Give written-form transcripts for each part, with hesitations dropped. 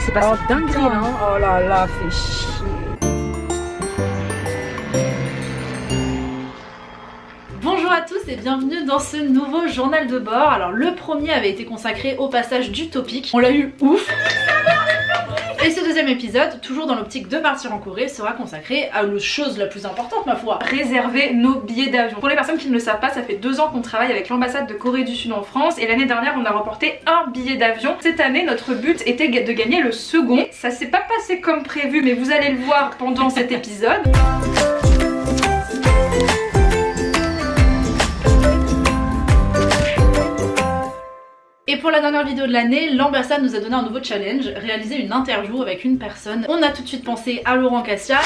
C'est pas dingue là. Oh là là, fait chier. Bonjour à tous et bienvenue dans ce nouveau journal de bord. Alors le premier avait été consacré au passage du Topic. On l'a eu ouf. Et ce deuxième épisode, toujours dans l'optique de partir en Corée, sera consacré à la chose la plus importante ma foi. Réserver nos billets d'avion. Pour les personnes qui ne le savent pas, ça fait 2 ans qu'on travaille avec l'ambassade de Corée du Sud en France. Et l'année dernière on a remporté un billet d'avion. Cette année notre but était de gagner le second. Ça s'est pas passé comme prévu mais vous allez le voir pendant cet épisode. Et pour la dernière vidéo de l'année, l'ambassade nous a donné un nouveau challenge, réaliser une interview avec une personne. On a tout de suite pensé à Laurent Cassia.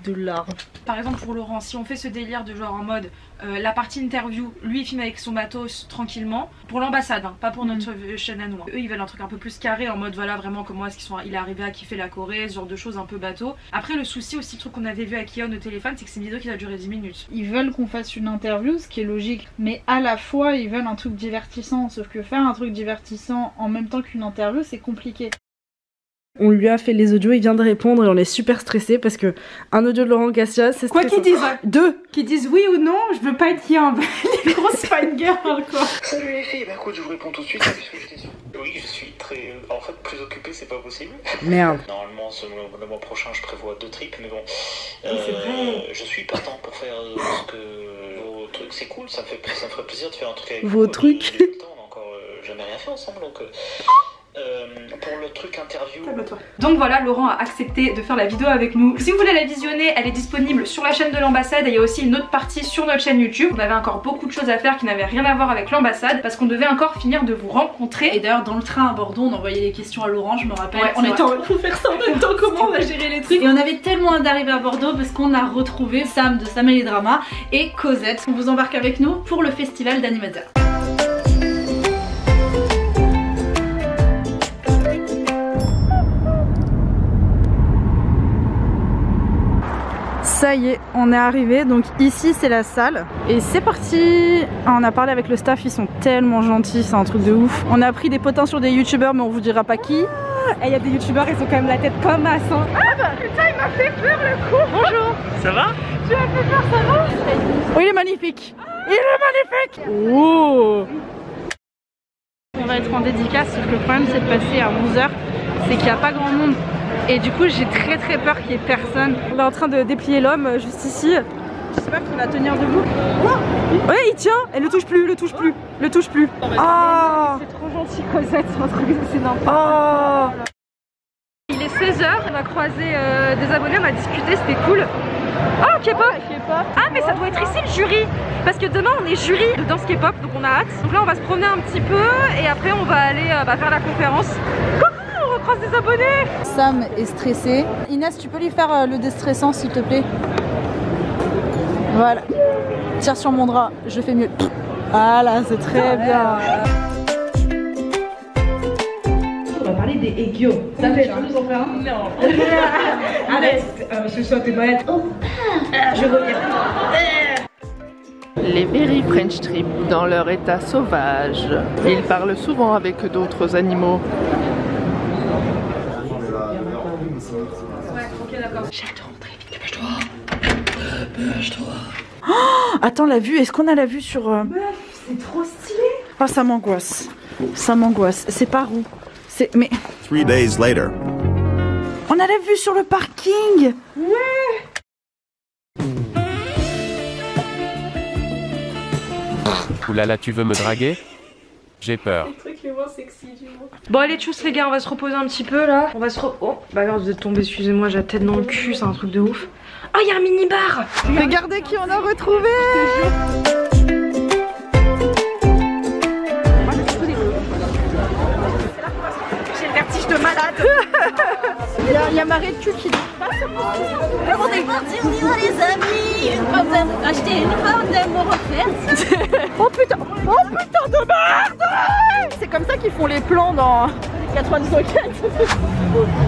De larmes. Par exemple pour Laurent, si on fait ce délire de genre en mode la partie interview, lui il filme avec son matos tranquillement, pour l'ambassade, hein, pas pour notre chaîne à nous. Eux ils veulent un truc un peu plus carré en mode voilà vraiment comment est-ce qu'il est arrivé à kiffer la Corée, ce genre de choses un peu bateau. Après le souci aussi, le truc qu'on avait vu avec Yeon au téléphone, c'est que c'est une vidéo qui a duré 10 minutes. Ils veulent qu'on fasse une interview, ce qui est logique, mais à la fois ils veulent un truc divertissant, sauf que faire un truc divertissant en même temps qu'une interview c'est compliqué. On lui a fait les audios, il vient de répondre et on est super stressé parce que un audio de Laurent Cassia, c'est Quoi stressant. qu'ils disent, Deux. qu'ils disent oui ou non, je veux pas être Yeon. Les grosses fangirls quoi. Salut les filles, bah écoute je vous réponds tout de suite puisque j'étais sûr. Oui je suis très... en fait plus occupé c'est pas possible. Merde. Normalement le mois prochain je prévois 2 trips mais bon... c'est vrai. Je suis partant pour faire ce que... vos trucs c'est cool, ça me ferait plaisir de faire un truc avec Vos vous. trucs. On a encore jamais rien fait ensemble donc... pour le truc interview. Donc voilà, Laurent a accepté de faire la vidéo avec nous. Si vous voulez la visionner, elle est disponible sur la chaîne de l'ambassade et il y a aussi une autre partie sur notre chaîne YouTube. On avait encore beaucoup de choses à faire qui n'avaient rien à voir avec l'ambassade parce qu'on devait encore finir de vous rencontrer. Et d'ailleurs dans le train à Bordeaux on envoyait les questions à Laurent, je me rappelle. Ouais, on était en faut faire ça en même temps, comment on va gérer les trucs. Et on avait tellement hâte d'arriver à Bordeaux parce qu'on a retrouvé Sam de Sam et les dramas et Cosette. On vous embarque avec nous pour le festival d'animateurs. Ça y est, on est arrivé, donc ici c'est la salle et c'est parti. On a parlé avec le staff, ils sont tellement gentils, c'est un truc de ouf. On a pris des potins sur des youtubeurs mais on vous dira pas qui. Et il y a des youtubeurs, ils ont quand même la tête comme as hein. Ah bah putain il m'a fait peur le coup. Bonjour. Ça va? Tu m'as fait peur, ça va? Oh il est magnifique. Il est magnifique. Oh. On va être en dédicace, sauf que le problème c'est de passer à 11h, c'est qu'il n'y a pas grand monde. Et du coup j'ai très peur qu'il n'y ait personne. On est en train de déplier l'homme juste ici. Je sais pas qui va tenir debout. Ouais il tient. Et le touche plus, le touche plus, le touche plus. Ah. C'est trop gentil Cosette, c'est un truc c'est n'importe. Oh. Il est 16h, on a croisé des abonnés, on a discuté, c'était cool. Oh K-pop. Ah mais ça doit être ici le jury. Parce que demain on est jury de danse K-pop, donc on a hâte. Donc là on va se promener un petit peu et après on va aller faire la conférence. On croise des abonnés. Sam est stressé. Inès, tu peux lui faire le déstressant s'il te plaît? Voilà. Tire sur mon drap, je fais mieux. Voilà, c'est très bien. On va parler des Aegyo. Ça tu peux nous en faire un? Non. Arrête. Je suis tes ballettes. Oh. Je reviens. Les Very French Trip dans leur état sauvage. Ils parlent souvent avec d'autres animaux. J'ai hâte de rentrer, vite, dépêche-toi. Oh, attends la vue, est-ce qu'on a la vue sur... Meuf, c'est trop stylé. Oh ça m'angoisse. Ça m'angoisse. C'est par où? C'est... Mais... 3 days later. On a la vue sur le parking. Ouais. Oulala, tu veux me draguer? J'ai peur. Bon allez tchuss les gars, on va se reposer un petit peu là. On va se Oh bah alors vous êtes tombés, excusez-moi, j'ai la tête dans le cul, c'est un truc de ouf. Oh il y a un mini bar. Regardez qui on a retrouvé. J'ai le vertige de malade. Il y a Marie de cul qui dit. On est parti, on y va les amis. Une fois vous avez acheté, une fois vous allez me refaire. Oh putain de merde. C'est comme ça qu'ils font les plans dans 90 enquêtes.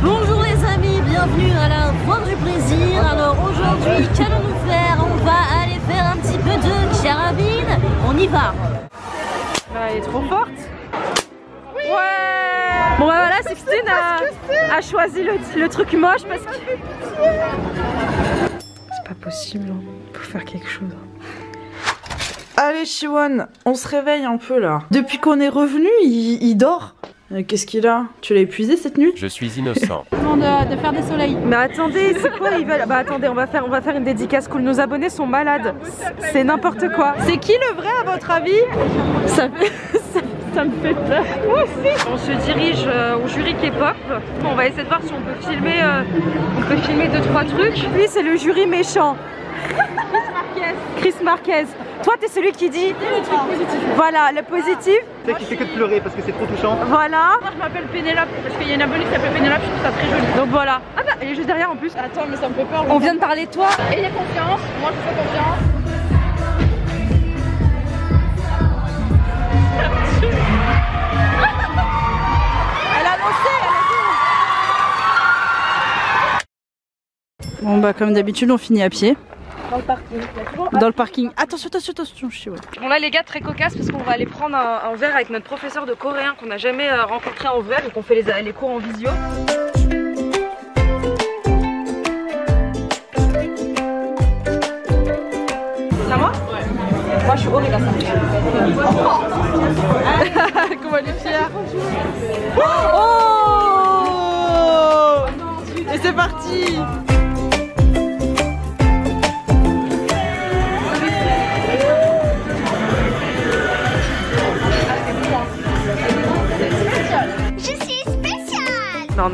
Bonjour les amis, bienvenue à la voie du plaisir. Alors aujourd'hui, qu'allons-nous faire? On va aller faire un petit peu de carabine. On y va. Elle est trop forte. Ouais. Bon bah voilà, Sixtine a choisi le truc moche parce que... C'est pas possible, hein. Faut faire quelque chose. Allez Chiwan, on se réveille un peu là. Depuis qu'on est revenu, il dort. Qu'est-ce qu'il a? Tu l'as épuisé cette nuit? Je suis innocent. De faire des soleils. Mais attendez, c'est quoi ils veulent? Bah attendez, on va faire une dédicace cool. Nos abonnés sont malades. C'est n'importe quoi. C'est qui le vrai à votre avis? Ça me fait peur. Moi aussi. On se dirige au jury K-pop. On va essayer de voir si on peut filmer 2-3 trucs. Lui c'est le jury méchant. Chris Marquez. Toi t'es celui qui dit le truc positif. Voilà, le positif. C'est qui fait que de pleurer parce que c'est trop touchant. Voilà. Moi je m'appelle Pénélope parce qu'il y a une abonnée qui s'appelle Pénélope, je trouve ça très joli. Donc voilà. Ah bah elle est juste derrière en plus. Attends mais ça me fait peur. On vient de parler de toi. Ayez confiance, moi je fais confiance. Elle a annoncé, Bon bah comme d'habitude on finit à pied. Dans le parking. Dans le parking. Attention, attention, je suis ouais. Bon là les gars, très cocasse parce qu'on va aller prendre un verre avec notre professeur de coréen qu'on n'a jamais rencontré en vrai et qu'on fait les cours en visio. C'est à moi? Ouais. Moi je suis horrible à ça. Comment elle est fière. Oh et c'est parti. Non,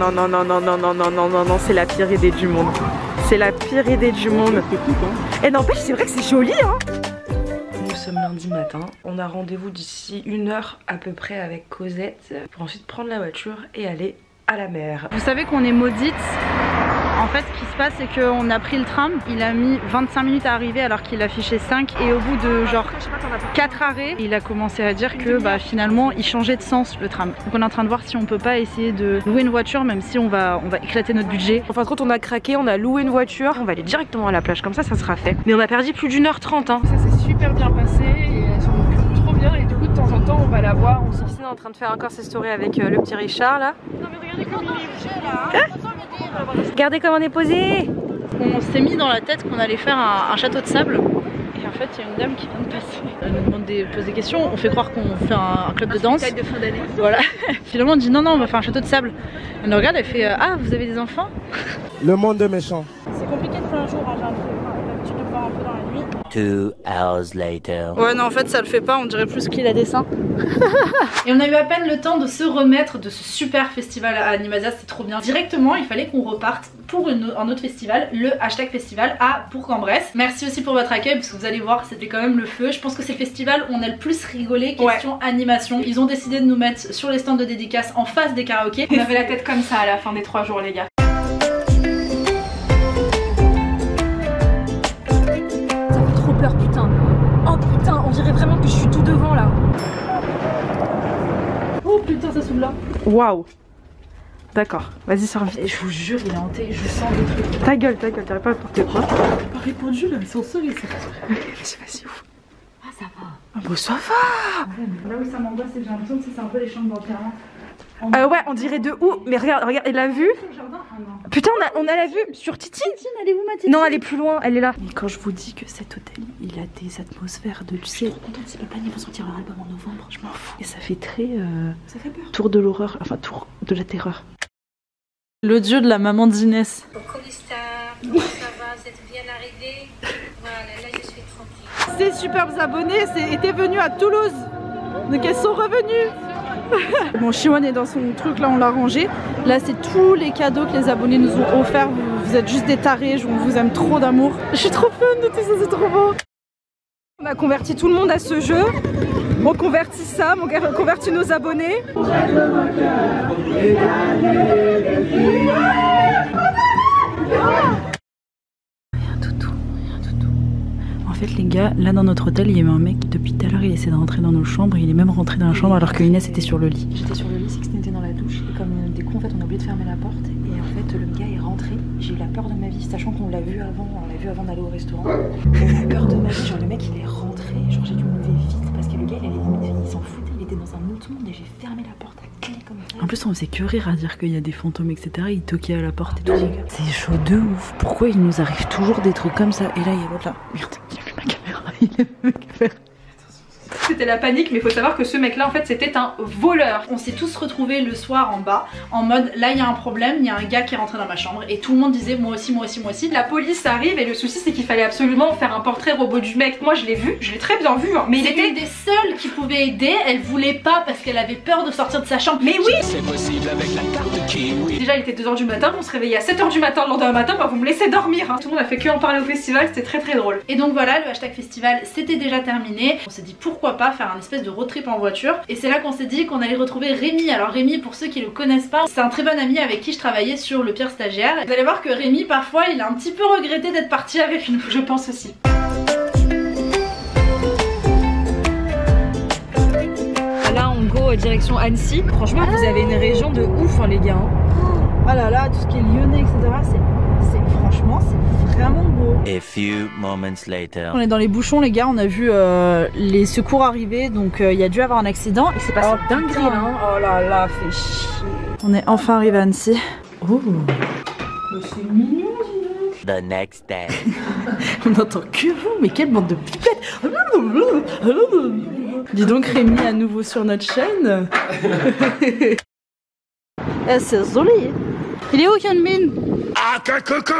c'est la pire idée du monde. C'est la pire idée du monde. Et n'empêche, c'est vrai que c'est joli, hein. Nous sommes lundi matin. On a rendez-vous d'ici 1 heure à peu près avec Cosette pour ensuite prendre la voiture et aller à la mer. Vous savez qu'on est maudite. En fait, ce qui se passe, c'est qu'on a pris le tram. Il a mis 25 minutes à arriver alors qu'il affichait 5. Et au bout de genre 4 arrêts, il a commencé à dire que bah, finalement, il changeait de sens le tram. Donc on est en train de voir si on peut pas essayer de louer une voiture, même si on va éclater notre budget. En fin de compte, on a craqué, on a loué une voiture. On va aller directement à la plage, comme ça sera fait. Mais on a perdu plus d'1h30. Hein. Ça s'est super bien passé et elles sont trop bien. Et du coup, de temps en temps, on va la voir. On est en train de faire encore ses stories avec le petit Richard là. Non, mais regardez comment il est là. Hein. Regardez comment on est posé. On s'est mis dans la tête qu'on allait faire un château de sable. Et en fait, il y a une dame qui vient de passer. Elle nous demande de poser des questions. On fait croire qu'on fait un club de danse. De fin d'année. Voilà. Finalement, on dit non, on va faire un château de sable. Elle nous regarde, elle fait ah, vous avez des enfants? Le monde est méchant. C'est compliqué de faire un jour, hein, j'ai l'habitude de voir un peu dans la nuit. 2 hours later. Ouais, non, en fait, ça le fait pas, on dirait plus qu'il a des seins. Et on a eu à peine le temps de se remettre de ce super festival à Animasia, c'était trop bien. Directement, il fallait qu'on reparte pour un autre festival, le #festival à Bourg-en-Bresse. Merci aussi pour votre accueil, parce que vous allez voir, c'était quand même le feu. Je pense que c'est le festival où on a le plus rigolé question animation. Ils ont décidé de nous mettre sur les stands de dédicaces en face des karaokés. On avait la tête comme ça à la fin des 3 jours, les gars. Trop peur, putain. Oh putain, on dirait vraiment que je suis tout devant là. Oh putain, ça s'ouvre là. Waouh. D'accord, vas-y, sors vite. Et je vous jure, il est hanté, je sens des trucs. Ta gueule, t'arrives pas à porter quoi. J'ai pas répondu là, son sol il s'est Vas-y, ouf. Ah, ça va. Ah bon, ça va. Là où ça m'angoisse, c'est que j'ai l'impression que c'est un peu les chambres d'enterrement. Ouais, on dirait de où. Mais regarde, et la vue. Putain, on a la vue sur Titine. Elle est où ma Titine? Non, elle est plus loin, elle est là. Et quand je vous dis que cet hôtel, il a des atmosphères de ciel. Je suis contente, c'est pas ils vont sortir leur album en novembre. Je m'en fous. Et ça fait très ça fait peur. Tour de l'horreur, enfin tour de la terreur. Le dieu de la maman d'Inès. Coucou les stars, comment ça va? Vous êtes bien arrivés? Voilà, là je suis tranquille. Ces superbes abonnés étaient venus à Toulouse. Donc elles sont revenues. Bon, Chiwan est dans son truc, là on l'a rangé. Là c'est tous les cadeaux que les abonnés nous ont offerts. Vous êtes juste des tarés, on vous aime trop d'amour. Je suis trop fan de tout ça, c'est trop beau. On a converti tout le monde à ce jeu. On convertit ça, on convertit nos abonnés. Rien du tout. En fait les gars, là dans notre hôtel, il y a eu un mec qui depuis tout à l'heure il essaie de rentrer dans nos chambres. Il est même rentré dans la chambre alors que Inès était sur le lit. J'étais sur le lit, Sixtine était dans la douche. Et comme des cons en fait on a oublié de fermer la porte. Et en fait le gars est rentré. J'ai eu la peur de ma vie, sachant qu'on l'a vu avant. On l'a vu avant d'aller au restaurant. J'ai eu peur de ma vie, genre le mec il est rentré. Genre j'ai dû me lever vite parce que le gars il s'en foutait. Il j'étais dans un autre monde et j'ai fermé la porte à clé comme ça. En plus, on faisait que rire à dire qu'il y a des fantômes, etc. Ils toquaient à la porte et tout. C'est chaud de ouf. Pourquoi il nous arrive toujours des trucs comme ça? Et là, il y a l'autre là. Merde, il a vu ma caméra. Il a vu ma caméra. C'était la panique, mais il faut savoir que ce mec là en fait c'était un voleur. On s'est tous retrouvés le soir en bas en mode là il y a un problème, il y a un gars qui est rentré dans ma chambre et tout le monde disait moi aussi, moi aussi, moi aussi. La police arrive et le souci c'est qu'il fallait absolument faire un portrait robot du mec. Moi je l'ai vu, je l'ai très bien vu hein. Mais il était une des seules qui pouvait aider, elle voulait pas parce qu'elle avait peur de sortir de sa chambre. Mais oui, c'est possible avec la carte Kiwi. Déjà il était 2h du matin, on se réveillait à 7h du matin le lendemain matin, bah vous me laissez dormir hein. Tout le monde a fait que en parler au festival, c'était très drôle. Et donc voilà, le hashtag festival c'était déjà terminé. On s'est dit pourquoi pas faire un espèce de road trip en voiture et c'est là qu'on s'est dit qu'on allait retrouver Rémi. Alors Rémi, pour ceux qui le connaissent pas, c'est un très bon ami avec qui je travaillais sur Le Pire Stagiaire. Vous allez voir que Rémi parfois il a un petit peu regretté d'être parti avec nous, je pense aussi. Là on go direction Annecy. Franchement vous avez une région de ouf hein, les gars hein. Ah là là, tout ce qui est lyonnais, etc. Franchement, c'est vraiment beau. A few moments later. On est dans les bouchons les gars, on a vu les secours arriver, donc il y a dû avoir un accident. Et c'est passé dinguerie là. Oh là là, fait chier. On est enfin arrivé à Annecy. Oh, c'est mignon dis donc. The next day. On n'entend que vous, mais quelle bande de pipettes. Dis donc Rémi à nouveau sur notre chaîne. C'est joli. Il est où Hyunmin? Ah, coco.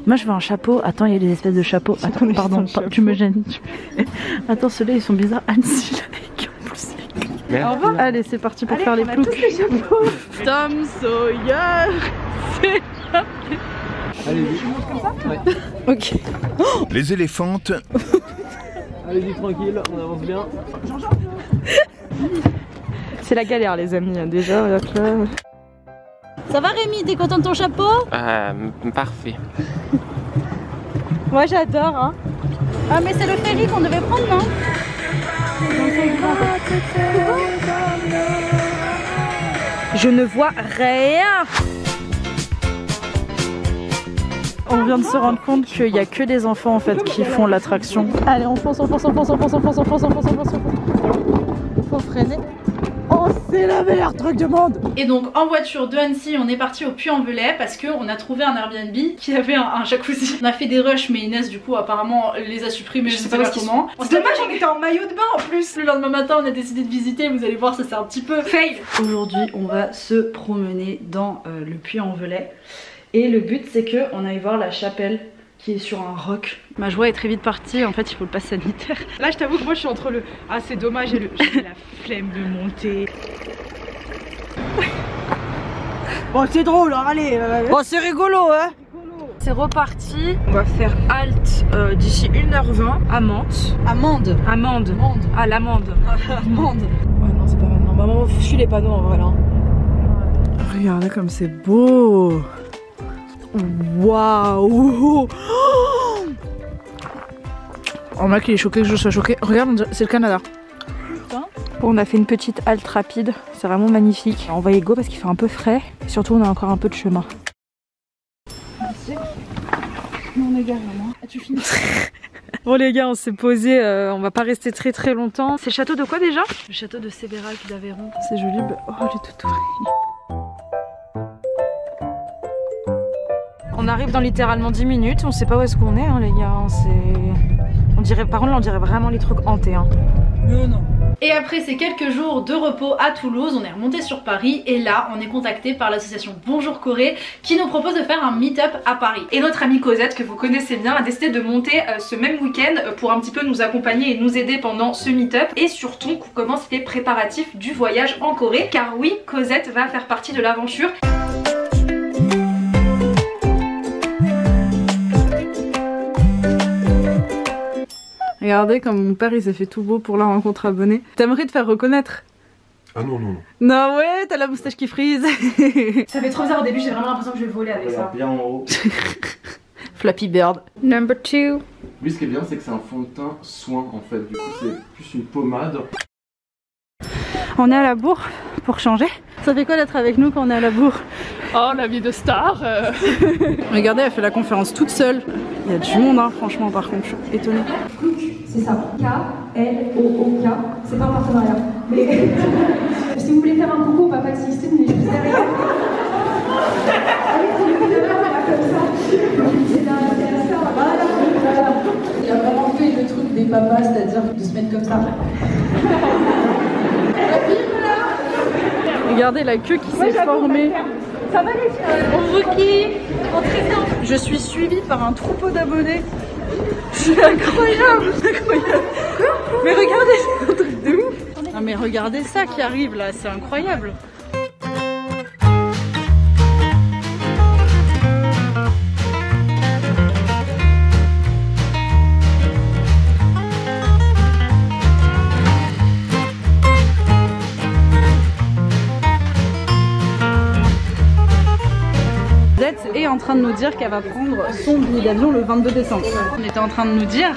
Moi je veux un chapeau. Attends, il y a des espèces de chapeaux. Attends, pardon, tu me gênes. Attends, ceux-là ils sont bizarres. Annecy là, en plus. Allez, c'est parti pour faire les ploucs. Tom Sawyer, c'est Allez, je monte comme ça? Ouais. Ok. Les éléphantes. Allez-y tranquille, on avance bien. C'est la galère les amis, déjà. Là. Ça va Rémi, t'es content de ton chapeau? Parfait. Moi j'adore hein. Ah mais c'est le ferry qu'on devait prendre non? Je ne vois rien. On vient de se rendre compte qu'il n'y a que les enfants en fait qui font l'attraction. Allez on fonce, on fonce, on fonce, on fonce, on fonce, on fonce, on fonce, on fonce. Faut freiner. Oh c'est le meilleur truc du monde. Et donc en voiture de Annecy on est parti au Puy-en-Velay parce qu'on a trouvé un Airbnb qui avait un jacuzzi. On a fait des rushs mais Inès du coup apparemment les a supprimés, je sais pas comment. C'est dommage, on était en maillot de bain en plus. Le lendemain matin on a décidé de visiter, vous allez voir ça c'est un petit peu fail. Aujourd'hui on va se promener dans le Puy-en-Velay et le but c'est que on aille voir la chapelle qui est sur un roc. Ma joie est très vite partie, en fait il faut le pass sanitaire. Là je t'avoue que moi je suis entre le ah c'est dommage j'ai la flemme de monter. Bon c'est drôle hein, allez bon c'est rigolo hein. C'est reparti, on va faire halte d'ici 1h20 à Mantes. Amande. Amande. Ah l'amande. Amande. Ouais non c'est pas maintenant, maman fuis les panneaux en vrai là. Regardez comme c'est beau. Waouh. Oh mec il est choqué que je sois choqué. Regarde c'est le Canada. Bon, on a fait une petite halte rapide, c'est vraiment magnifique. On va y go parce qu'il fait un peu frais et surtout on a encore un peu de chemin. On est garé moi. As-tu fini? Bon les gars on s'est posé, on va pas rester très longtemps. C'est le château de quoi déjà? Le château de Sévérac d'Aveyron. C'est joli, oh elle est toute On arrive dans littéralement 10 minutes, on sait pas où est-ce qu'on est hein, les gars. On dirait, par contre là on dirait vraiment les trucs hantés hein. Non. Et après ces quelques jours de repos à Toulouse, on est remonté sur Paris et là on est contacté par l'association Bonjour Corée qui nous propose de faire un meet-up à Paris. Et notre amie Cosette que vous connaissez bien a décidé de monter ce même week-end pour un petit peu nous accompagner et nous aider pendant ce meet-up et surtout qu'on commence les préparatifs du voyage en Corée car oui Cosette va faire partie de l'aventure. Regardez comme mon père il s'est fait tout beau pour la rencontre abonnée. T'aimerais te faire reconnaître? Ah non. Non ouais, t'as la moustache qui frise. Ça fait trop bizarre au début, j'ai vraiment l'impression que je vais voler avec ça. Bien en haut. Flappy Bird. Number 2. Lui ce qui est bien c'est que c'est un fond de teint soin en fait. Du coup c'est plus une pommade. On est à la bourre pour changer. Ça fait quoi d'être avec nous quand on est à la bourre? Oh, la vie de star. Regardez, elle fait la conférence toute seule. Il y a du monde, hein, franchement, par contre, je suis étonnée. C'est ça, K-L-O-O-K, c'est pas un partenariat. Mais si vous voulez faire un coucou au papa de Sistine, il est juste derrière. Il a vraiment fait le truc des papas, c'est-à-dire de se mettre comme ça. Regardez la queue qui s'est formée. Ça va les filles? On vous qui? Je suis suivie par un troupeau d'abonnés. C'est incroyable, incroyable. Mais regardez, c'est un truc de ouf. Ah mais regardez ça qui arrive là, c'est incroyable. Est en train de nous dire qu'elle va prendre son billet d'avion le 22 décembre. On était en train de nous dire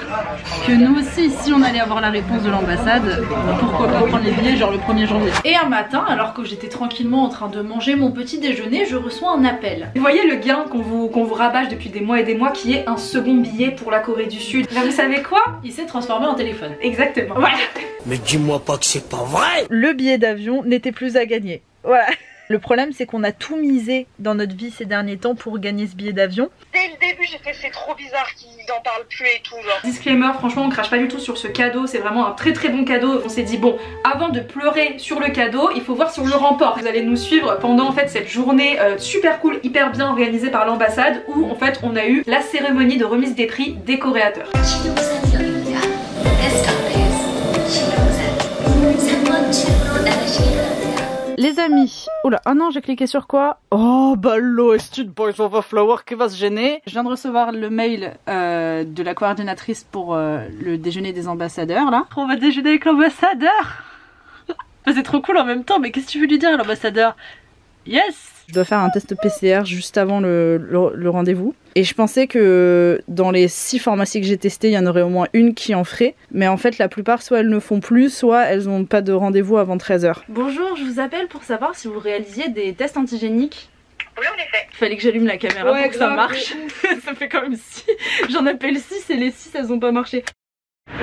que nous aussi, si on allait avoir la réponse de l'ambassade, pourquoi pas prendre les billets genre le 1er janvier. Et un matin, alors que j'étais tranquillement en train de manger mon petit déjeuner, je reçois un appel. Vous voyez le gain qu'on vous rabâche depuis des mois et des mois qui est un second billet pour la Corée du Sud. Là, vous savez quoi? Il s'est transformé en téléphone. Exactement. Voilà. Mais dis-moi pas que c'est pas vrai. Le billet d'avion n'était plus à gagner. Voilà. Le problème, c'est qu'on a tout misé dans notre vie ces derniers temps pour gagner ce billet d'avion. Dès le début, j'ai fait c'est trop bizarre qu'ils en parlent plus et tout genre. Disclaimer, franchement on crache pas du tout sur ce cadeau, c'est vraiment un très très bon cadeau. On s'est dit bon, avant de pleurer sur le cadeau, il faut voir si on le remporte. Vous allez nous suivre pendant en fait cette journée super cool, hyper bien organisée par l'ambassade où en fait on a eu la cérémonie de remise des prix des co-créateurs. Les amis, oula, oh non, j'ai cliqué sur quoi? Oh, bah Street Boys of a Flower qui va se gêner. Je viens de recevoir le mail de la coordinatrice pour le déjeuner des ambassadeurs, là. On va déjeuner avec l'ambassadeur. C'est trop cool en même temps, mais qu'est-ce que tu veux lui dire à l'ambassadeur? Yes! Je dois faire un test PCR juste avant le rendez-vous. Et je pensais que dans les 6 pharmacies que j'ai testées, il y en aurait au moins une qui en ferait. Mais en fait, la plupart, soit elles ne font plus, soit elles n'ont pas de rendez-vous avant 13 h. Bonjour, je vous appelle pour savoir si vous réalisiez des tests antigéniques. Oui, en effet. Il fallait que j'allume la caméra pour que ça marche. Ça fait quand même 6. J'en appelle 6 et les 6, elles n'ont pas marché.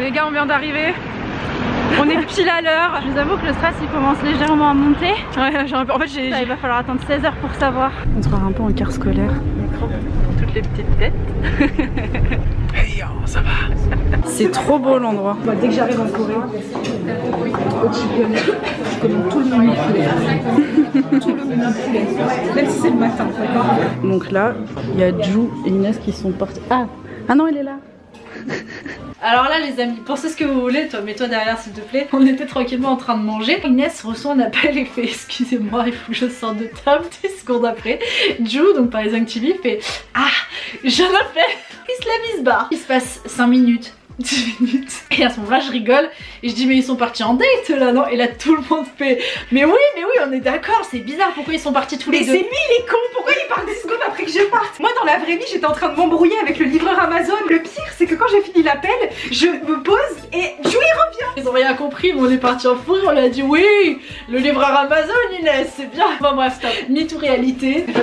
Les gars, on vient d'arriver. On est pile à l'heure. Je vous avoue que le stress il commence légèrement à monter. Ouais, en fait il va falloir attendre 16 h pour savoir. On se croirait un peu en car scolaire. Toutes les petites têtes. Hey, oh, ça va. C'est trop beau l'endroit. Bah, dès que j'arrive en Corée, au chicken, je commande tout le menu poulet. Tout le menu poulet. Même si c'est le matin, d'accord. Donc là, il y a Ju et Inès qui sont partis. Ah non, elle est là. Alors là les amis, pensez ce que vous voulez, toi mets-toi derrière s'il te plaît. On était tranquillement en train de manger. Inès reçoit un appel et fait excusez-moi, il faut que je sorte de table 10 secondes après. Ju, donc par exemple TV, fait ah, j'ai un appel. Il se lève, il se barre. Il se passe 5 minutes. 10 minutes et à ce moment là je rigole et je dis mais ils sont partis en date là non, et là tout le monde fait mais oui on est d'accord, c'est bizarre, pourquoi ils sont partis tous les deux? Mais c'est lui il est con, pourquoi il part 10 secondes après que je parte? Moi dans la vraie vie j'étais en train de m'embrouiller avec le livreur Amazon. Le pire c'est que quand j'ai fini l'appel je me pose et Ju revient. Ils ont rien compris mais on est parti en fou, on lui a dit oui le livreur Amazon Inès c'est bien. Bon bref stop, mytho réalité. Là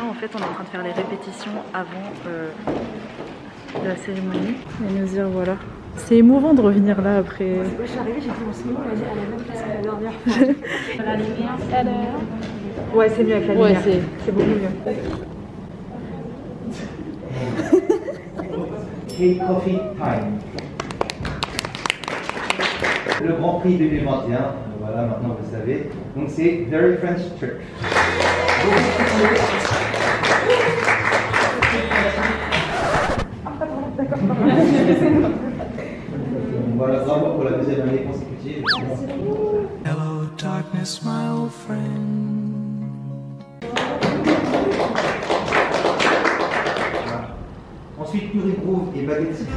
en fait on est en train de faire les répétitions avant la cérémonie et nous dire voilà. C'est émouvant de revenir là après. Je suis arrivée, j'ai dit en ce moment, elle a la même place que la dernière fois. La lumière, c'est à l'heure. Ouais, c'est mieux avec la lumière. C'est beaucoup mieux. Hey, coffee time. Le Grand Prix 2021, voilà, maintenant vous le savez. Donc c'est Very French Trick. Voilà, bravo pour la deuxième année consécutive. Hello darkness my old friend. Voilà. Ensuite Curry Groove et Baguette City.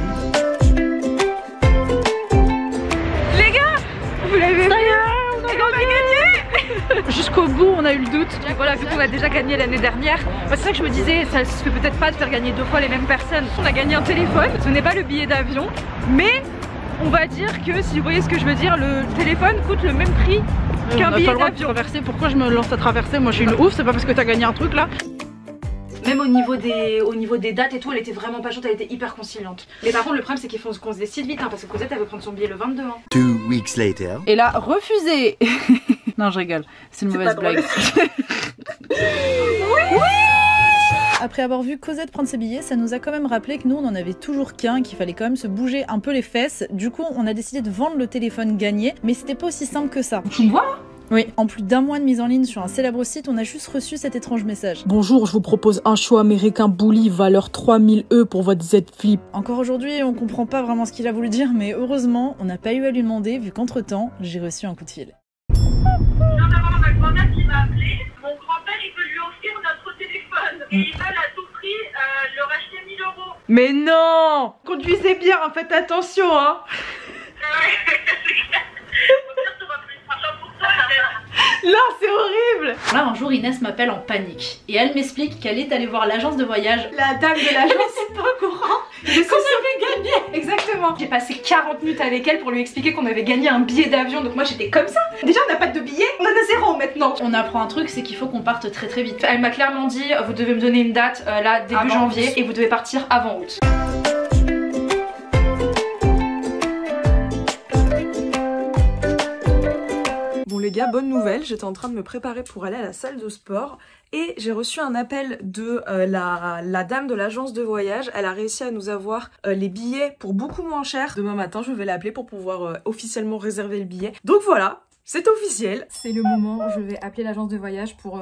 Les gars, vous l'avez vu, on a gagné. Jusqu'au bout on a eu le doute. Voilà, vu qu'on a déjà gagné l'année dernière, c'est ça que je me disais, ça se fait peut-être pas de faire gagner 2 fois les mêmes personnes. On a gagné un téléphone, ce n'est pas le billet d'avion, mais on va dire que si vous voyez ce que je veux dire, le téléphone coûte le même prix On n'a pas le droit de traverser, pourquoi je me lance à traverser? Moi je suis une ouf, c'est pas parce que t'as gagné un truc là. Même au niveau des dates et tout, elle était vraiment pas chaude, elle était hyper conciliante. Mais par contre le problème c'est qu'il faut qu'on se décide vite hein, parce que Cosette elle veut prendre son billet le 22 hein. 2 weeks later. Et là, refusé. Non, je rigole, c'est une mauvaise blague. Oui. Après avoir vu Cosette prendre ses billets, ça nous a quand même rappelé que nous on en avait toujours qu'un, qu'il fallait quand même se bouger un peu les fesses. Du coup on a décidé de vendre le téléphone gagné, mais c'était pas aussi simple que ça. Tu me vois? Oui, en plus d'un mois de mise en ligne sur un célèbre site, on a juste reçu cet étrange message. Bonjour, je vous propose un show américain bully valeur 3000 € pour votre Z Flip. Encore aujourd'hui, on comprend pas vraiment ce qu'il a voulu dire, mais heureusement, on n'a pas eu à lui demander, vu qu'entre temps, j'ai reçu un coup de fil. Je viens d'avoir ma grand-mère qui m'a appelé. Mon grand-père, il veut lui offrir notre téléphone. Et ils veulent à tout prix le racheter 1000 €. Mais non! Conduisez bien, faites attention hein! Là, c'est horrible! Là, un jour, Inès m'appelle en panique et elle m'explique qu'elle est allée voir l'agence de voyage. La dame de l'agence n'est pas au courant qu'on avait gagné! Exactement! J'ai passé 40 minutes avec elle pour lui expliquer qu'on avait gagné un billet d'avion, donc moi j'étais comme ça. Déjà, on n'a pas de billet, on en a 0 maintenant. On apprend un truc, c'est qu'il faut qu'on parte très très vite. Elle m'a clairement dit, vous devez me donner une date là, début janvier, et vous devez partir avant août. Bon les gars, bonne nouvelle, j'étais en train de me préparer pour aller à la salle de sport et j'ai reçu un appel de la dame de l'agence de voyage. Elle a réussi à nous avoir les billets pour beaucoup moins cher. Demain matin, je vais l'appeler pour pouvoir officiellement réserver le billet. Donc voilà, c'est officiel. C'est le moment, je vais appeler l'agence de voyage pour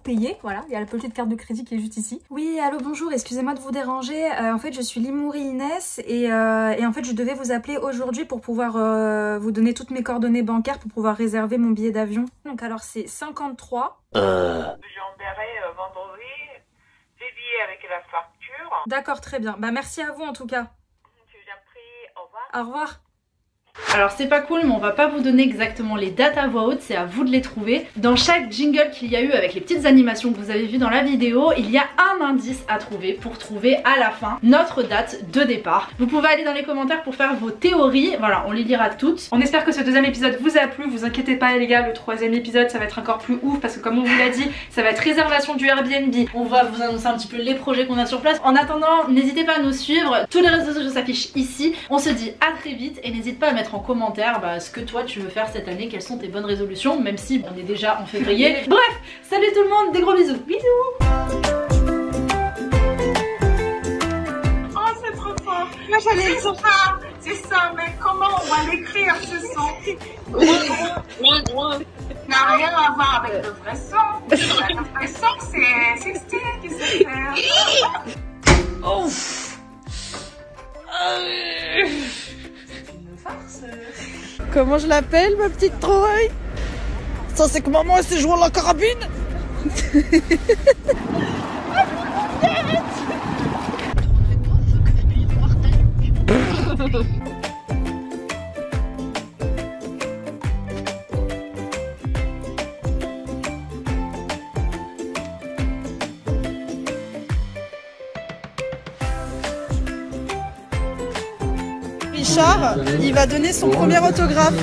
payer. Voilà, il y a la petite carte de crédit qui est juste ici. Oui, allô, bonjour, excusez-moi de vous déranger. En fait, je suis Limouri Inès et en fait, je devais vous appeler aujourd'hui pour pouvoir vous donner toutes mes coordonnées bancaires pour pouvoir réserver mon billet d'avion. Donc alors, c'est 53. J'enverrai vendredi les billets avec la facture. D'accord, très bien. Bah merci à vous en tout cas. Je vous en prie, au revoir. Au revoir. Alors c'est pas cool, mais on va pas vous donner exactement les dates à voix haute, c'est à vous de les trouver. Dans chaque jingle qu'il y a eu avec les petites animations que vous avez vues dans la vidéo, il y a un indice à trouver pour trouver à la fin notre date de départ. Vous pouvez aller dans les commentaires pour faire vos théories, voilà, on les lira toutes. On espère que ce deuxième épisode vous a plu, vous inquiétez pas les gars, le troisième épisode ça va être encore plus ouf parce que comme on vous l'a dit, ça va être réservation du Airbnb. On va vous annoncer un petit peu les projets qu'on a sur place. En attendant, n'hésitez pas à nous suivre, tous les réseaux sociaux s'affichent ici. On se dit à très vite et n'hésite pas à mettre en commentaire ce que toi tu veux faire cette année, quelles sont tes bonnes résolutions, même si on est déjà en février. Bref, salut tout le monde, des gros bisous. Bisous. Oh c'est trop fort. Moi j'allais le dire. C'est ça, mais comment on va l'écrire ce son? N'a rien à voir avec le vrai son. Le vrai son c'est Steve qui sait faire. Oh. Comment je l'appelle, ma petite trouille? Ça c'est que maman elle s'est jouée à la carabine. Richard, il va donner son premier autographe.